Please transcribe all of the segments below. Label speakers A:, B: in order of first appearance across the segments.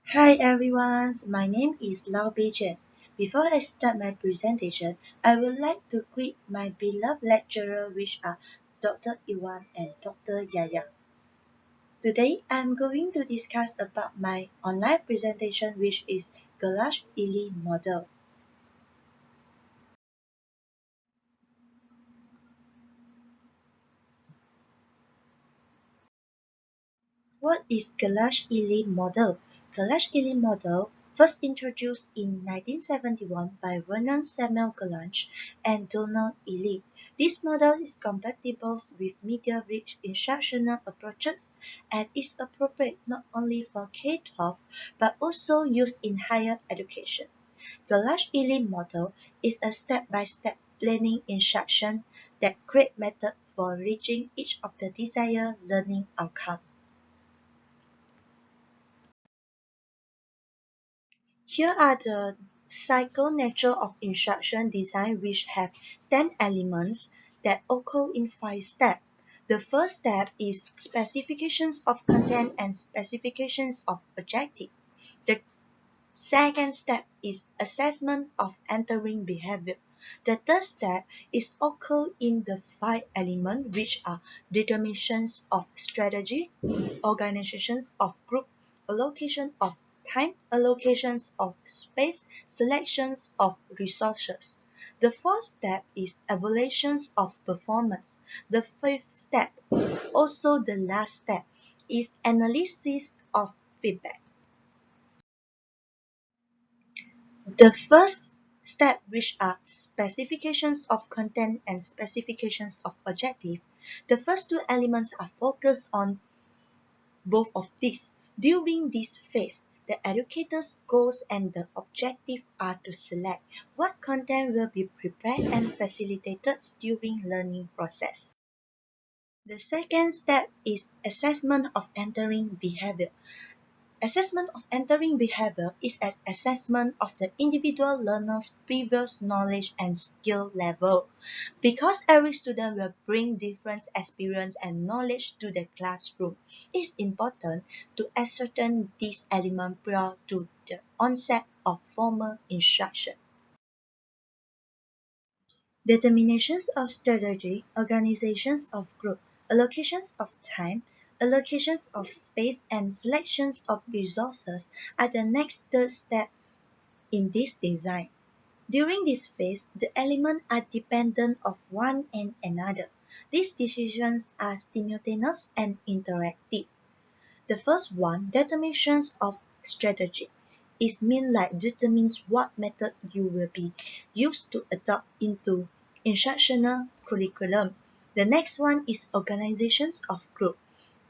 A: Hi everyone, my name is Lao Beijian. Before I start my presentation, I would like to greet my beloved lecturer which are Dr. Iwan and Dr. Yaya. Today I am going to discuss about my online presentation which is Gerlach model. What is Gerlach model? Gerlach model first introduced in 1971 by Vernon Samuel Gerlach and Donald Ely. This model is compatible with media-rich instructional approaches and is appropriate not only for K-12 but also used in higher education. Gerlach model is a step-by-step planning instruction that create method for reaching each of the desired learning outcome. Here are the cycle nature of instruction design which have 10 elements that occur in 5 steps. The first step is specifications of content and specifications of objective. The second step is assessment of entering behavior. The third step is occur in the 5 elements which are determinations of strategy, organizations of group, allocation of time, allocations of space, selections of resources. The fourth step is evaluations of performance. The fifth step, also the last step, is analysis of feedback. The first step, which are specifications of content and specifications of objective, the first two elements are focused on both of these. During this phase, the educator's goals and the objective are to select what content will be prepared and facilitated during learning process. The second step is assessment of entering behavior. Assessment of entering behavior is an assessment of the individual learner's previous knowledge and skill level. Because every student will bring different experience and knowledge to the classroom, it's important to ascertain this element prior to the onset of formal instruction. Determinations of strategy, organizations of group, allocations of time, allocations of space, and selections of resources are the next third step in this design. During this phase, the elements are dependent of one and another. These decisions are simultaneous and interactive. The first one, determinations of strategy, is mean like determines what method you will be used to adopt into instructional curriculum. The next one is organizations of group.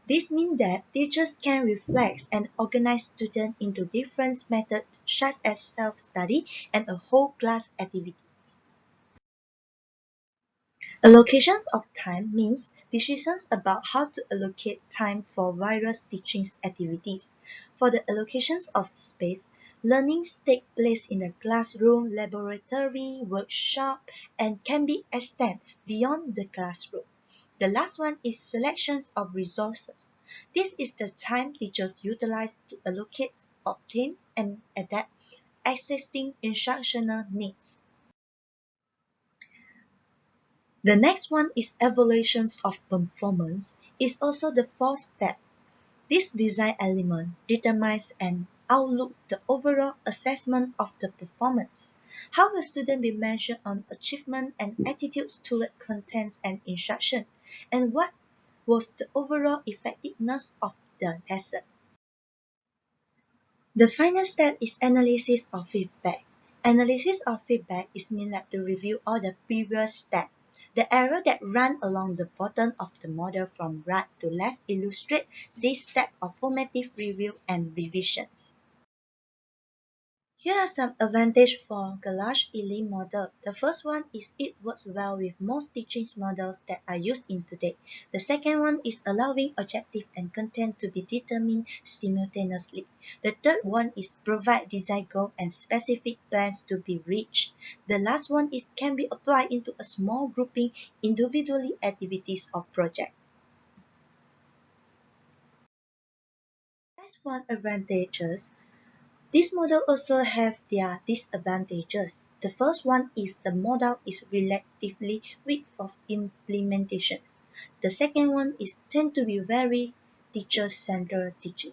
A: This means that teachers can reflect and organize students into different methods such as self-study and a whole class activity. Allocations of time means decisions about how to allocate time for various teaching activities. For the allocations of space, learnings take place in a classroom, laboratory, workshop, and can be extended beyond the classroom. The last one is selections of resources. This is the time teachers utilize to allocate, obtain, and adapt existing instructional needs. The next one is evaluations of performance is also the fourth step. This design element determines and outlooks the overall assessment of the performance. How will students be measured on achievement and attitudes toward content and instruction? And what was the overall effectiveness of the lesson? The final step is analysis of feedback. Analysis of feedback is mean like to review all the previous steps. The arrow that run along the bottom of the model from right to left illustrate this step of formative review and revisions. Here are some advantages for Gerlach model. The first one is it works well with most teaching models that are used in today. The second one is allowing objective and content to be determined simultaneously. The third one is provide design goal and specific plans to be reached. The last one is can be applied into a small grouping individually activities or project. Next one advantages. This model also have their disadvantages. The first one is the model is relatively weak for implementations. The second one is tend to be very teacher-centered teaching.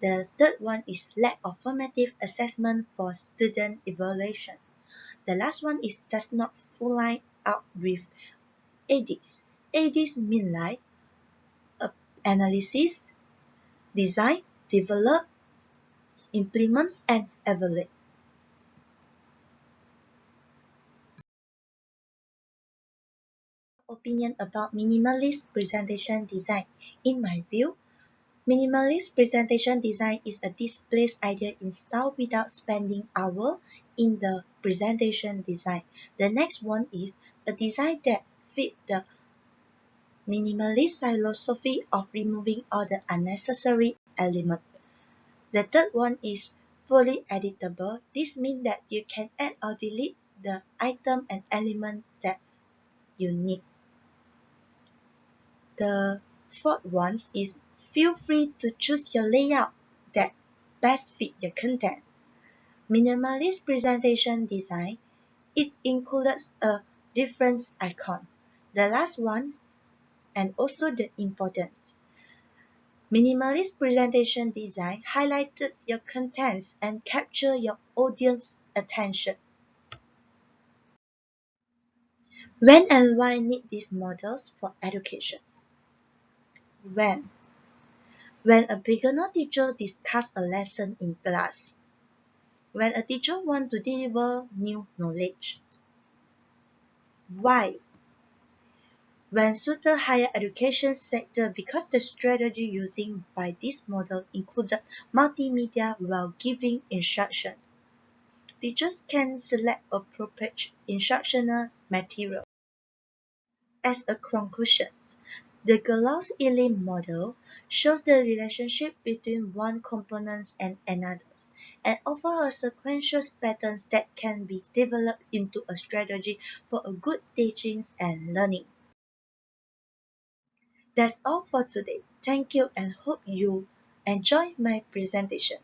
A: The third one is lack of formative assessment for student evaluation. The last one is does not full line up with ADs. ADs mean like analysis, design, develop, implement, and evaluate. Opinion about minimalist presentation design. In my view, minimalist presentation design is a displays idea installed without spending hours in the presentation design. The next one is a design that fit the minimalist philosophy of removing all the unnecessary elements. The third one is fully editable. This means that you can add or delete the item and element that you need. The fourth one is feel free to choose your layout that best fit your content. Minimalist presentation design, it includes a different icon. The last one, and also the importance. Minimalist presentation design highlights your contents and capture your audience attention. When and why need these models for education? When? When a beginner teacher discusses a lesson in class. When a teacher wants to deliver new knowledge. Why? When suited higher education sector because the strategy using by this model included multimedia while giving instruction. Teachers can select appropriate instructional material. As a conclusion, the Gerlach model shows the relationship between one component and another, and offers a sequential patterns that can be developed into a strategy for a good teaching and learning. That's all for today. Thank you and hope you enjoy my presentation.